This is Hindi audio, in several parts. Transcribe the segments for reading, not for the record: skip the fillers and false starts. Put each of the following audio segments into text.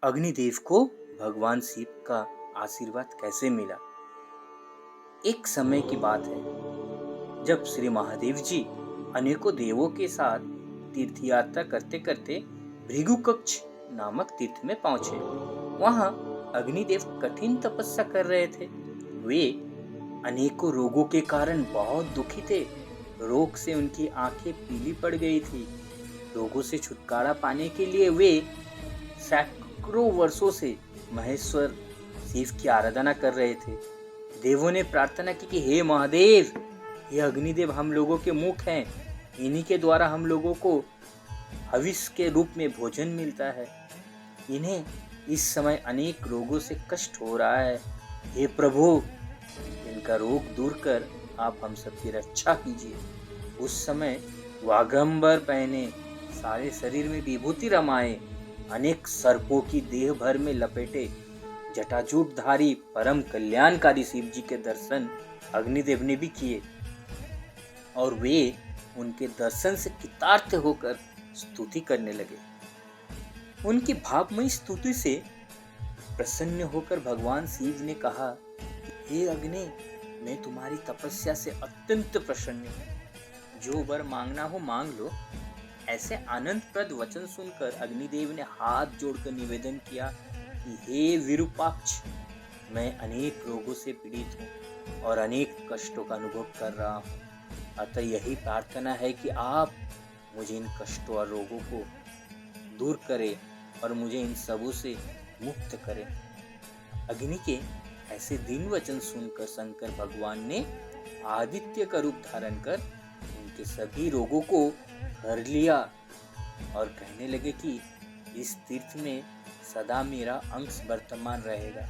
अग्निदेव को भगवान शिव का आशीर्वाद कैसे मिला। एक समय की बात है जब श्री महादेव जी अनेकों देवों के साथ तीर्थ यात्रा करते करते भृगु कक्ष नामक तीर्थ में पहुंचे। वहां अग्निदेव कठिन तपस्या कर रहे थे। वे अनेकों रोगों के कारण बहुत दुखी थे। रोग से उनकी आंखें पीली पड़ गई थी। रोगों से छुटकारा पाने के लिए वे सैकड़ों वर्षों से महेश्वर शिव की आराधना कर रहे थे। देवों ने प्रार्थना की कि हे महादेव, ये अग्निदेव हम लोगों के मुख हैं। इन्हीं के द्वारा हम लोगों को हविष के रूप में भोजन मिलता है। इन्हें इस समय अनेक रोगों से कष्ट हो रहा है। हे प्रभु, इनका रोग दूर कर आप हम सबकी रक्षा कीजिए। उस समय वागंबर पहने, सारे शरीर में विभूति रमाए, अनेक सर्पों की देह भर में लपेटे जटाजूटधारी परम कल्याणकारी शिव जी के दर्शन अग्निदेव ने भी किए और वे उनके दर्शन से कृतार्थ होकर स्तुति करने लगे। उनकी भावमयी स्तुति से प्रसन्न होकर भगवान शिव ने कहा, हे अग्नि, मैं तुम्हारी तपस्या से अत्यंत प्रसन्न हूँ। जो वर मांगना हो मांग लो। ऐसे आनंदप्रद वचन सुनकर अग्निदेव ने हाथ जोड़कर निवेदन किया कि हे विरूपाक्ष, मैं अनेक रोगों से पीड़ित हूँ और अनेक कष्टों का अनुभव कर रहा हूँ। अतः यही प्रार्थना है कि आप मुझे इन कष्टों और रोगों को दूर करें और मुझे इन सबों से मुक्त करें। अग्नि के ऐसे दीन वचन सुनकर शंकर भगवान ने आदित्य का रूप धारण कर उनके सभी रोगों को हर लिया और कहने लगे कि इस तीर्थ में सदा मेरा अंश वर्तमान रहेगा।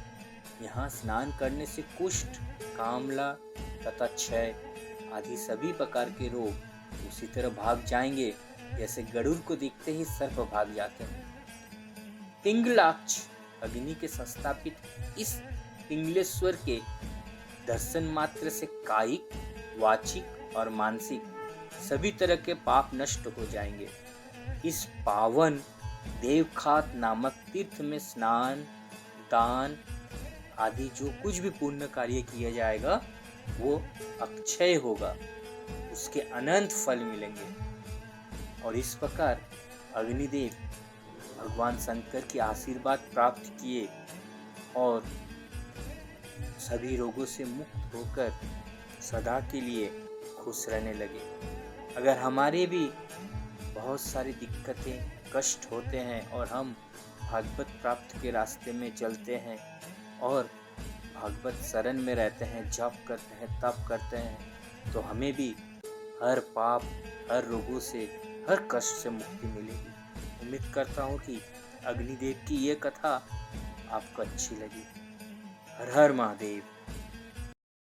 यहाँ स्नान करने से कुष्ठ, कामला तथा क्षय आदि सभी प्रकार के रोग उसी तरह भाग जाएंगे जैसे गरुड़ को देखते ही सर्प भाग जाते हैं। पिंगलाक्ष, अग्नि के संस्थापित इस पिंगलेश्वर के दर्शन मात्र से कायिक, वाचिक और मानसिक सभी तरह के पाप नष्ट हो जाएंगे। इस पावन देवखात नामक तीर्थ में स्नान, दान आदि जो कुछ भी पुण्य कार्य किया जाएगा वो अक्षय होगा, उसके अनंत फल मिलेंगे। और इस प्रकार अग्निदेव भगवान शंकर की आशीर्वाद प्राप्त किए और सभी रोगों से मुक्त होकर सदा के लिए खुश रहने लगे। अगर हमारे भी बहुत सारी दिक्कतें, कष्ट होते हैं और हम भागवत प्राप्त के रास्ते में चलते हैं और भागवत शरण में रहते हैं, जप करते हैं, तप करते हैं, तो हमें भी हर पाप, हर रोगों से, हर कष्ट से मुक्ति मिलेगी। उम्मीद करता हूँ कि अग्निदेव की ये कथा आपको अच्छी लगी। हर हर महादेव।